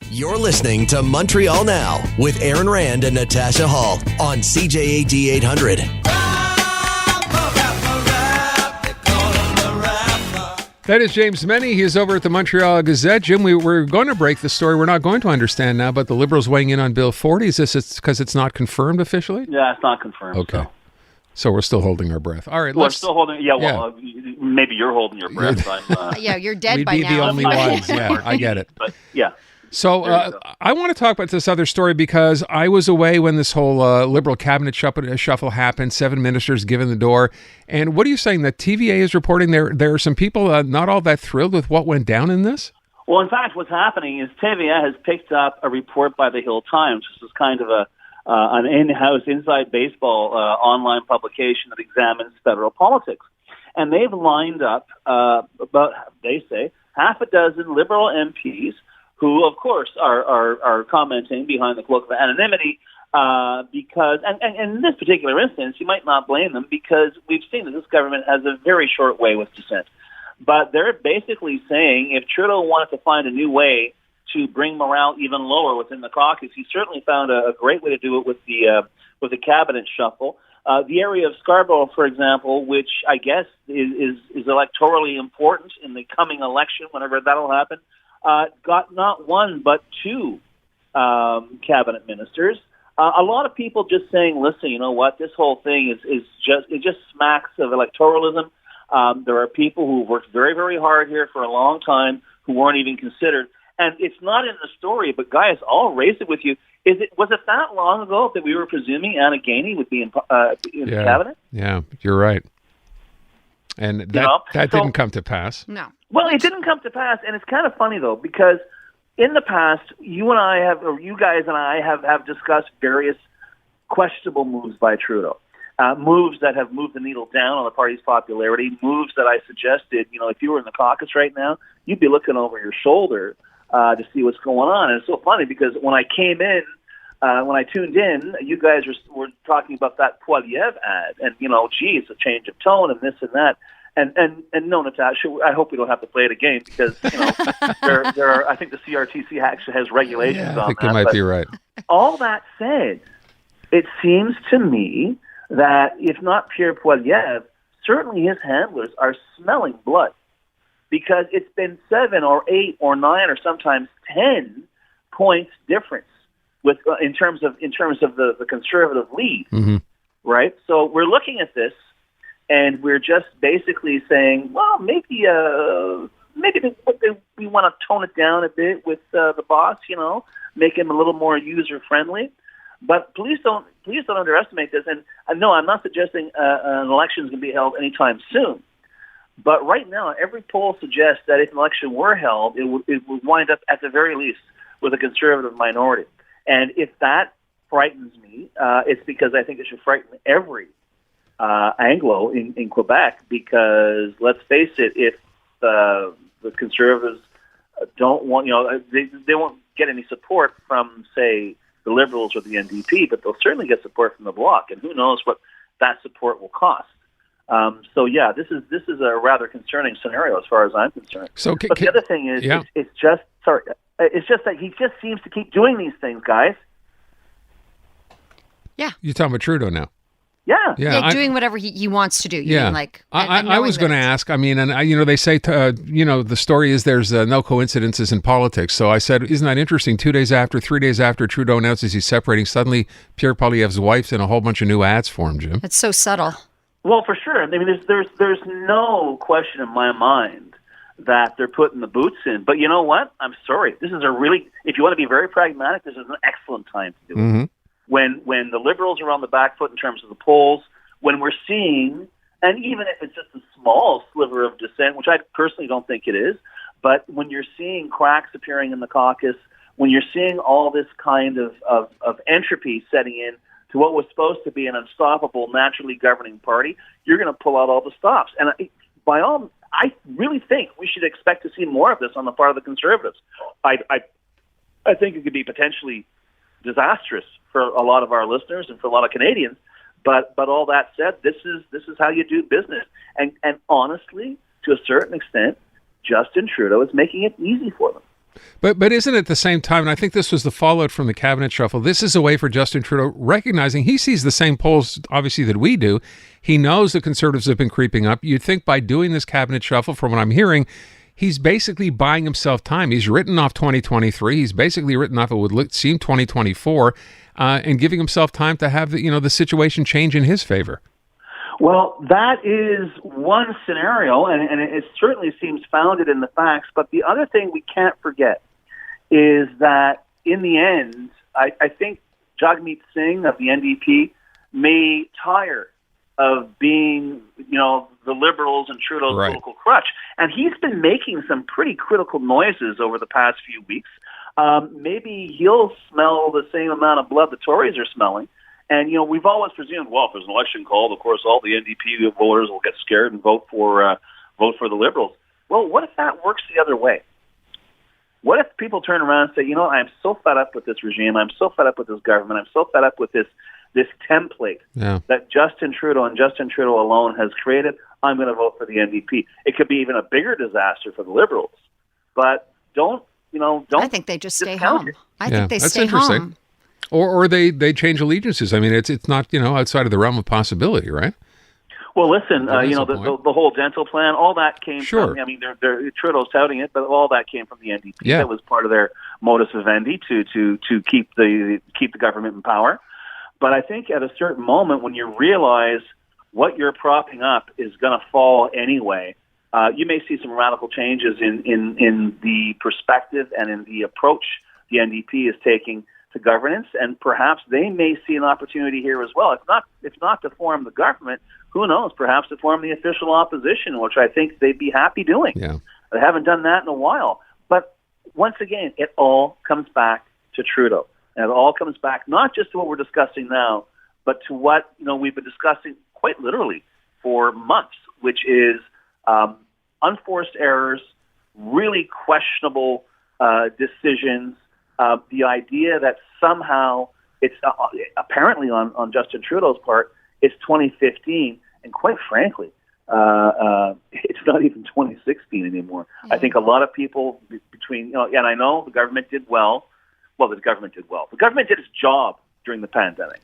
You're listening to Montreal Now with Aaron Rand and Natasha Hall on CJAD 800. That is James Mennie. He is over at the Montreal Gazette. Jim, we're going to break the story. We're not going to understand now, but the Liberals weighing in on Bill 40. Is this because it's not confirmed officially? Yeah, it's not confirmed. Okay. So we're still holding our breath. All right, we're still holding. Yeah, well, maybe you're holding your breath. Yeah, you're dead we'd by be now. the only ones. Yeah, I get it. But yeah. So I want to talk about this other story because I was away when this whole Liberal cabinet shuffle happened, 7 ministers given the door. And what are you saying? That TVA is reporting there are some people not all that thrilled with what went down in this? Well, in fact, what's happening is TVA has picked up a report by the Hill Times. This is kind of an in-house, inside baseball online publication that examines federal politics. And they've lined up about, they say, half a dozen Liberal MPs who, of course, are commenting behind the cloak of anonymity because, and in this particular instance, you might not blame them because we've seen that this government has a very short way with dissent. But they're basically saying if Trudeau wanted to find a new way to bring morale even lower within the caucus, he certainly found a great way to do it with the cabinet shuffle. The area of Scarborough, for example, which I guess is electorally important in the coming election, whenever that'll happen, got not one but two cabinet ministers. A lot of people just saying, "Listen, you know what? This whole thing is just smacks of electoralism." There are people who worked very, very hard here for a long time who weren't even considered, and it's not in the story. But guys, I'll raise it with you: was it that long ago that we were presuming Anna Gainey would be in the cabinet? Yeah, you're right. And that didn't come to pass. No. Well, it didn't come to pass, and it's kind of funny, though, because in the past, you guys and I have discussed various questionable moves by Trudeau, moves that have moved the needle down on the party's popularity, moves that I suggested, if you were in the caucus right now, you'd be looking over your shoulder to see what's going on. And it's so funny because when I came in, when I tuned in, you guys were talking about that Poiliev ad, and it's a change of tone and this and that. And no, Natasha, I hope we don't have to play it again because there are. I think the CRTC actually has regulations on that. I think you might be right. All that said, it seems to me that if not Pierre Poiliev, certainly his handlers are smelling blood because it's been 7 or 8 or 9 or sometimes 10 points difference with in terms of the Conservative lead, right? So we're looking at this. And we're just basically saying, well, maybe we want to tone it down a bit with the boss, make him a little more user friendly. But please don't underestimate this. And no, I'm not suggesting an election is going to be held anytime soon. But right now, every poll suggests that if an election were held, it would wind up at the very least with a Conservative minority. And if that frightens me, it's because I think it should frighten every Anglo in Quebec, because let's face it, if the Conservatives don't want, they won't get any support from, say, the Liberals or the NDP, but they'll certainly get support from the Bloc, and who knows what that support will cost. So yeah, this is a rather concerning scenario as far as I'm concerned. But the other thing is, it's just that he just seems to keep doing these things, guys. Yeah, you're talking about Trudeau now. Yeah, doing whatever he wants to do. I was going to ask. I mean, and they say, the story is there's no coincidences in politics. So I said, isn't that interesting? 3 days after Trudeau announces he's separating, suddenly Pierre Poilievre's wife's in a whole bunch of new ads for him, Jim. It's so subtle. Well, for sure. I mean, there's no question in my mind that they're putting the boots in. But you know what? I'm sorry. This is if you want to be very pragmatic, this is an excellent time to do it. When the Liberals are on the back foot in terms of the polls, when we're seeing, and even if it's just a small sliver of dissent, which I personally don't think it is, but when you're seeing cracks appearing in the caucus, when you're seeing all this kind of entropy setting in to what was supposed to be an unstoppable, naturally governing party, you're going to pull out all the stops. And I really think we should expect to see more of this on the part of the Conservatives. I think it could be potentially disastrous for a lot of our listeners and for a lot of Canadians. But all that said, this is how you do business. And honestly, to a certain extent, Justin Trudeau is making it easy for them. But isn't it at the same time, and I think this was the fallout from the cabinet shuffle, this is a way for Justin Trudeau, recognizing he sees the same polls, obviously, that we do. He knows the Conservatives have been creeping up. You'd think by doing this cabinet shuffle, from what I'm hearing, he's basically buying himself time. He's written off 2023. He's basically written off, it would seem, 2024, and giving himself time to have the situation change in his favor. Well, that is one scenario, and it certainly seems founded in the facts. But the other thing we can't forget is that in the end, I think Jagmeet Singh of the NDP may tire of being, the Liberals and Trudeau's political crutch. And he's been making some pretty critical noises over the past few weeks. Maybe he'll smell the same amount of blood the Tories are smelling. And, we've always presumed, well, if there's an election called, of course, all the NDP voters will get scared and vote for the Liberals. Well, what if that works the other way? What if people turn around and say, I'm so fed up with this regime, I'm so fed up with this government, I'm so fed up with this template that Justin Trudeau and Justin Trudeau alone has created, I'm going to vote for the NDP. It could be even a bigger disaster for the Liberals. But don't I think they just stay home. I think they stay home. Or they change allegiances. I mean, it's not, outside of the realm of possibility, right? Well, listen, the whole dental plan, all that came from, Trudeau's touting it, but all that came from the NDP. Yeah. That was part of their modus vivendi to keep the government in power. But I think at a certain moment when you realize what you're propping up is going to fall anyway, you may see some radical changes in the perspective and in the approach the NDP is taking to governance, and perhaps they may see an opportunity here as well. If not to form the government, who knows? Perhaps to form the official opposition, which I think they'd be happy doing. Yeah. They haven't done that in a while. But once again, it all comes back to Trudeau, and it all comes back not just to what we're discussing now, but to what we've been discussing quite literally for months, which is unforced errors, really questionable decisions. The idea that somehow it's apparently on Justin Trudeau's part, it's 2015, and quite frankly, it's not even 2016 anymore. Mm-hmm. I think a lot of people between, and I know the government did well. Well, the government did well. The government did its job during the pandemic.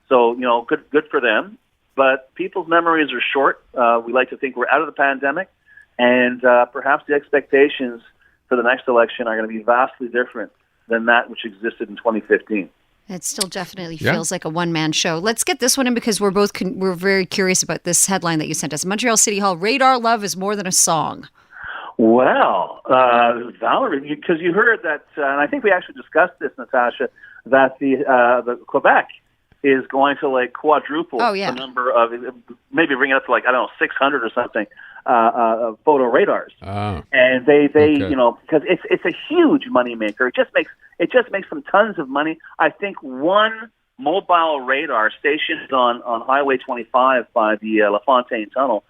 So, good for them. But people's memories are short. We like to think we're out of the pandemic, and perhaps the expectations for the next election are going to be vastly different than that which existed in 2015. It still definitely feels like a one-man show. Let's get this one in because we're very curious about this headline that you sent us. Montreal City Hall, radar love is more than a song. Well, Valerie, because you heard that, and I think we actually discussed this, Natasha, that the Quebec is going to quadruple the number of, maybe bring it up to 600 or something, photo radars. Oh. And they because it's a huge moneymaker. It just makes them tons of money. I think one mobile radar stationed on Highway 25 by the LaFontaine Tunnel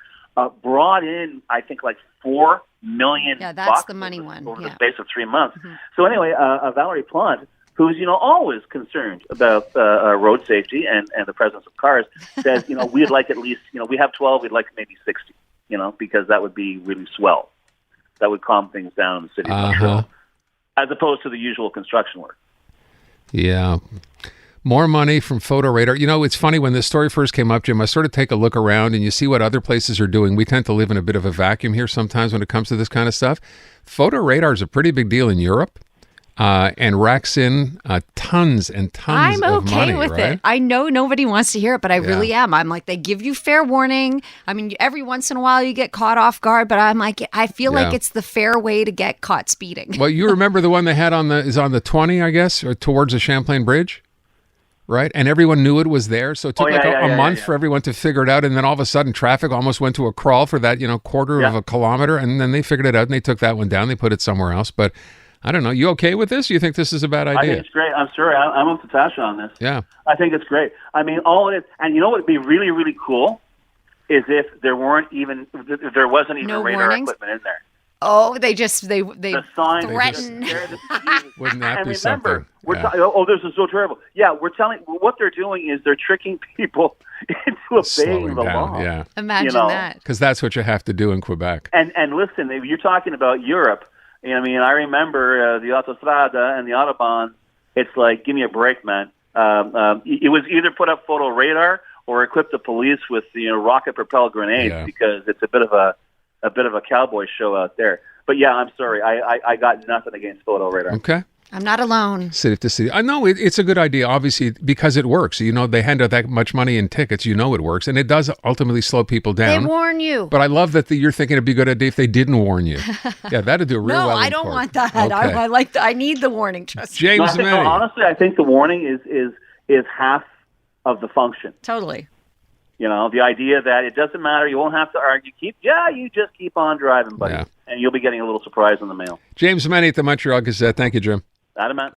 brought in, I think, $4 million. Yeah, that's the money one. Over the space of 3 months. Mm-hmm. So anyway, Valerie Plante, who's always concerned about road safety and the presence of cars, says we'd like at least we have 12, we'd like maybe 60, because that would be really swell. That would calm things down in the city of Montreal, as opposed to the usual construction work. Yeah. More money from photo radar. It's funny, when this story first came up, Jim, I sort of take a look around and you see what other places are doing. We tend to live in a bit of a vacuum here sometimes when it comes to this kind of stuff. Photo radar is a pretty big deal in Europe. And racks in tons and tons of money. I'm okay with it. I know nobody wants to hear it, but I really am. I'm like, they give you fair warning. I mean, every once in a while you get caught off guard, but I'm like, I feel like it's the fair way to get caught speeding. Well, you remember the one they had on the 20, I guess, or towards the Champlain Bridge, right? And everyone knew it was there, so it took a month for everyone to figure it out, and then all of a sudden traffic almost went to a crawl for that quarter of a kilometer, and then they figured it out and they took that one down. They put it somewhere else, but. I don't know. You okay with this? You think this is a bad idea? I think it's great. I'm sorry. I'm with Natasha on this. Yeah. I think it's great. I mean, all it is, and what would be really, really cool is if there wasn't even radar equipment in there. Oh, they the sign Wouldn't threaten. that be remember, something? This is so terrible. Yeah, what they're doing is they're tricking people into obeying the law. Yeah. Imagine that. Because that's what you have to do in Quebec. And listen, if you're talking about Europe, I mean, I remember the Autostrada and the Autobahn. It's like, give me a break, man. It was either put up photo radar or equip the police with rocket-propelled grenades because it's a bit of a cowboy show out there. But yeah, I'm sorry, I got nothing against photo radar. Okay. I'm not alone. City to city. I know it's a good idea, obviously, because it works. They hand out that much money in tickets. It works, and it does ultimately slow people down. They warn you. But I love that you're thinking it'd be a good idea if they didn't warn you. Yeah, that'd do real well. No, I don't want that. Okay. I need the warning. Trust me. James Mennie. Honestly, I think the warning is half of the function. Totally. The idea that it doesn't matter, you won't have to argue. You just keep on driving, buddy, and you'll be getting a little surprise in the mail. James Mennie at the Montreal Gazette. Thank you, Jim. Adam.